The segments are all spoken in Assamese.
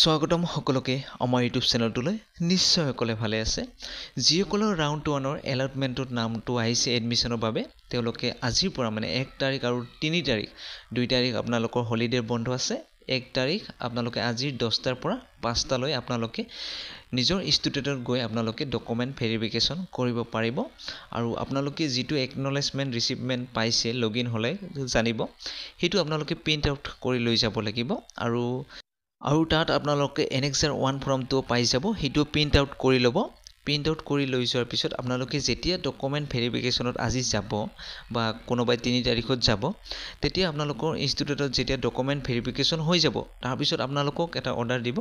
স্বাগতম সকলোকে আমাৰ ইউটিউব চেনেলটোলৈ নিশ্চয় সকলে ভালে আছে যিসকলৰ ৰাউণ্ড 1ৰ এলটমেণ্টত নামটো আহিছে এডমিশনৰ বাবে তেওঁলোকে আজিৰ পৰা মানে 1 তাৰিখ আৰু 3 তাৰিখ 2 তাৰিখ আপোনালোকৰ হলিডে বন্ধ আছে 1 তাৰিখ আপোনালোকে আজিৰ 10টাৰ পৰা 5টা লৈ আপোনালোকে নিজৰ ষ্টুডেণ্টত গৈ আপোনালোকে ডকুমেণ্ট ভেৰিফিকেশ্যন কৰিব পাৰিব আৰু আপোনালোকে যিটো একনলেজমেণ্ট ৰিচিভমেণ্ট পাইছে লগইন হ'লে জানিব সেইটো আপোনালোকে প্ৰিন্ট আউট কৰি লৈ যাব লাগিব আৰু তাত আপোনালোকে এনেক্সাৰ 1 ফৰ্মটো পাই যাব সেইটো প্ৰিন্ট আউট কৰি ল'ব প্ৰিন্ট আউট কৰি লৈ যোৱাৰ পিছত আপোনালোকে যেতিয়া ডকুমেণ্ট ভেৰিফিকেশ্যনত আজি যাব বা কোনোবাই 3 তাৰিখত যাব তেতিয়া আপোনালোকৰ ইনষ্টিটিউটত যেতিয়া ডকুমেণ্ট ভেৰিফিকেশ্যন হৈ যাব তাৰ পিছত আপোনালোকক এটা অৰ্ডাৰ দিব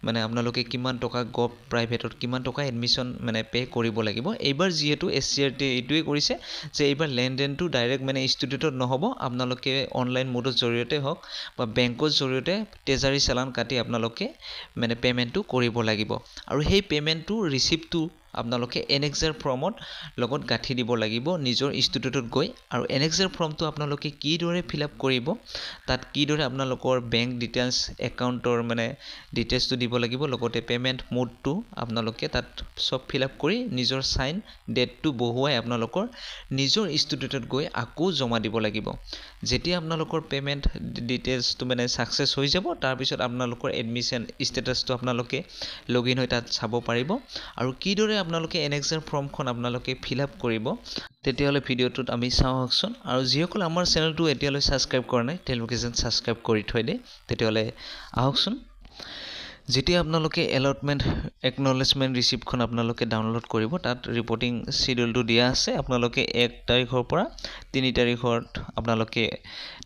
মানে আপোনালোকে কিমান টকা গভ প্ৰাইভেটত কিমান টকা এডমিশন মানে পে কৰিব লাগিব এইবাৰ যেহেতু এছচিআৰটি এইটোৱে কৰিছে যে এইবাৰ লেনদেনটো ডাইৰেক্ট মানে ইনষ্টিটিউটত নহব আপোনালোকে অনলাইন মোডৰ জৰিয়তে হওক বা বেংকৰ জৰিয়তে ট্ৰেজাৰী চালান কাটি আপোনালোকে মানে পেমেন্টটো কৰিব লাগিব আৰু সেই পেমেন্টটো ৰিচিপ্টটো আপোনালোকে এনেক্সাৰ ফৰ্মত লগত গাঠি দিব লাগিব নিজৰ ইনষ্টিটিউটত গৈ আৰু এনেক্সাৰ ফৰ্মটো আপোনালোকে কিদৰে ফিলআপ কৰিব তাত কিদৰে আপোনালোকৰ বেংক ডিটেইলছ একাউণ্টৰ মানে ডিটেইলছটো দিব লাগিব লগতে পেমেন্ট মোডটো আপোনালোকে তাত সব ফিলআপ কৰি নিজৰ সাইন ডেটটো বহুৱাই আপোনালোকৰ নিজৰ ইনষ্টিটিউটত গৈ আকৌ জমা দিব লাগিব যেতিয়া আপোনালোকৰ পেমেন্ট ডিটেইলছটো মানে সাকসেস হৈ যাব তাৰ পিছত আপোনালোকৰ এডমিশন ষ্টেটাসটো আপোনালোকে লগইন হৈ তাত চাব পাৰিব আৰু কিদৰে আপোনালোকে এনেক্সাৰ ফৰ্মখন আপোনালোকে ফিলআপ কৰিব তেতিয়ালে ভিডিওটোত আমি চাওকচোন আৰু যিসকল আমাৰ চেনেলটো এতিয়ালৈ সাবস্ক্ৰাইব কৰা নাই তেওঁলোকে যেন সাবস্ক্ৰাইব কৰি থৈ দে তেতিয়ালে আহকচোন যেতিয়া আপোনালোকে এলটমেণ্ট একনলেজমেণ্ট ৰিচিপ্টখন আপোনালোকে ডাউনলোড কৰিব তাত ৰিপৰ্টিং শিডিউলটো দিয়া আছে আপোনালোকে 1 তাৰিখৰ পৰা 3 তাৰিখত আপোনালোকে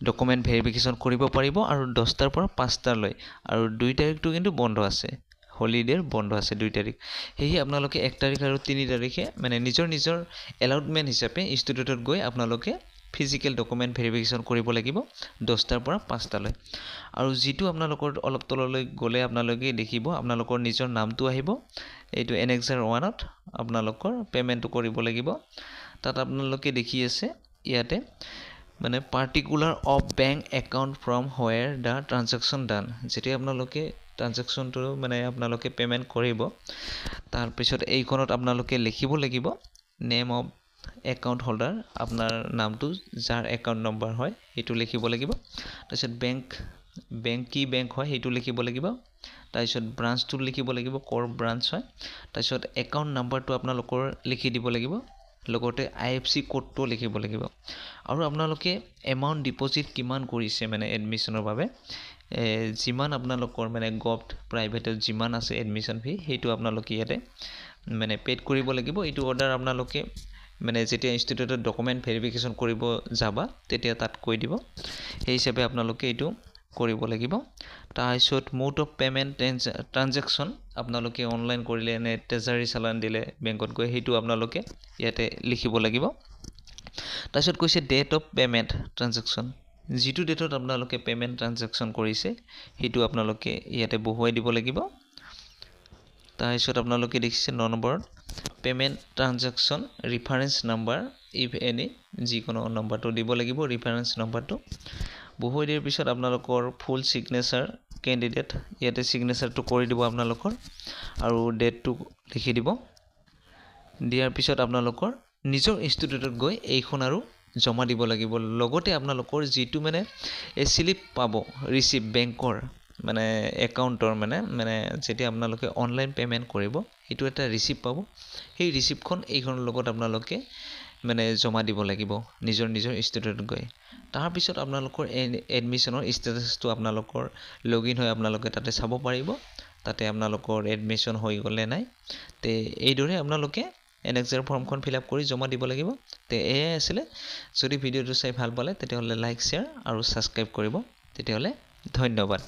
ডকুমেণ্ট ভেৰিফিকেশ্যন কৰিব পাৰিব আৰু 10টাৰ পৰা 5টা লৈ আৰু 2 তাৰিখটো কিন্তু বন্ধ আছে হলিডেৰ বন্ধ আছে 2 তাৰিখ হেই আপোনালোকে 1 তাৰিখ আৰু 3 তাৰিখে মানে নিজৰ এলাউটমেণ্ট হিচাপে ইনষ্টিটিউটত গৈ আপোনালোকে ফিজিক্যাল ডকুমেণ্ট ভেৰিফিকেশ্যন কৰিব লাগিব 10টাৰ পৰা 5টা লৈ আৰু যেটো আপোনালোকৰ অলপ তললৈ গলে আপোনালোকে দেখিব আপোনালোকৰ নিজৰ নামটো আহিব এইটো এনেক্সাৰ 1ত আপোনালোকৰ পেমেন্টটো কৰিব লাগিব তাত আপোনালোকে দেখি আছে ইয়াতে মানে particular of bank account from where the transaction done যেতিয়া আপোনালোকে ট্ৰানজেকশ্যনটো মানে আপোনালোকে পেমেন্ট কৰিব তাৰ পিছত এইখনত আপোনালোকে লিখিব লাগিব নেম অফ একাউণ্ট হোল্ডাৰ আপোনাৰ নামটো যাৰ একাউণ্ট নম্বৰ হয় এটো লিখিব লাগিব তাৰপিছত বেংক কি বেংক হয় হেতু লিখিব লাগিব তাৰপিছত ব্ৰাঞ্চটো লিখিব লাগিব কোৰ ব্ৰাঞ্চ হয় তাৰপিছত একাউণ্ট নাম্বাৰটো আপোনালোকৰ লিখি দিব লাগিব লগতে আইএফসি কোডটো লিখিব লাগিব আৰু আপোনালোকে এমাউন্ট ডিপোজিট কিমান কৰিছে মানে এডমিশনৰ বাবে যিমান আপোনালোকৰ মানে গভ প্ৰাইভেটত যিমান আছে এডমিশন ফি হেতু আপোনালোকে ইয়াতে মানে পেড কৰিব লাগিব এটো অৰ্ডাৰ আপোনালোকে মানে যেতিয়া ইনষ্টিটিউটত ডকুমেণ্ট ভেৰিফিকেশ্যন কৰিব যাবা তেতিয়া তাত কৈ দিব সেই হিচাপে আপোনালোকে এটো কৰিব লাগিব তাৰপিছত মোড অফ পেমেন্ট ট্ৰানজেকশ্যন আপোনালোকে অনলাইন কৰিলে নে ট্ৰেজাৰী চালান দিলে বেংকত গৈ হেতু আপোনালোকে ইয়াতে লিখিব লাগিব তাৰপিছত কৈছে ডেট অফ পেমেন্ট ট্ৰানজেকশ্যন যেটো ডেটত আপোনালোকে পেমেন্ট ট্ৰানজেকশ্যন কৰিছে হেতু আপোনালোকে ইয়াতে বহুৱাই দিব লাগিব তাৰপিছত আপোনালোকে দেখিছে 9 নম্বৰত payment transaction reference number if any যিকোনো নম্বৰটো দিব লাগিব ৰেফাৰেন্স নম্বৰটো বহুৱাই দিয়াৰ পিছত আপোনালোকৰ ফুল সিগনেচাৰ ক্যান্ডিডেট ইয়াতে সিগনেচাৰটো কৰি দিব আপোনালোকৰ আৰু ডেটটো লিখি দিব দিয়াৰ পিছত আপোনালোকৰ নিজৰ ইনষ্টিটিউটত গৈ এইখন আৰু জমা দিব লাগিব লগতে আপোনালোকৰ যেটো মানে এই স্লিপ পাব ৰিসিভ বেংকৰ মানে একাউণ্টৰ মানে যেতিয়া আপোনালোকে অনলাইন পেমেন্ট কৰিব এটো এটা ৰিসিভ পাব সেই ৰিসিভখন এইখন লগত আপোনালোকে মানে জমা দিব লাগিব নিজৰ ইনষ্টিটিউটত গৈ তাৰ পিছত আপোনালোকৰ এডমিশনৰ ষ্টেটাসটো আপোনালোকৰ লগইন হৈ আপোনালোকে তাতে চাব পাৰিব তাতে আপোনালোকৰ এডমিশন হৈ গলে নাই তে এইদৰে আপোনালোকে এনেক্সাৰ ফৰ্মখন ফিলআপ কৰি জমা দিব লাগিব তে এই আছিল যদি ভিডিওটো চাই ভাল পালে তেতিয়াহলে লাইক শেয়াৰ আৰু সাবস্ক্ৰাইব কৰিব তেতিয়াহলে ধন্যবাদ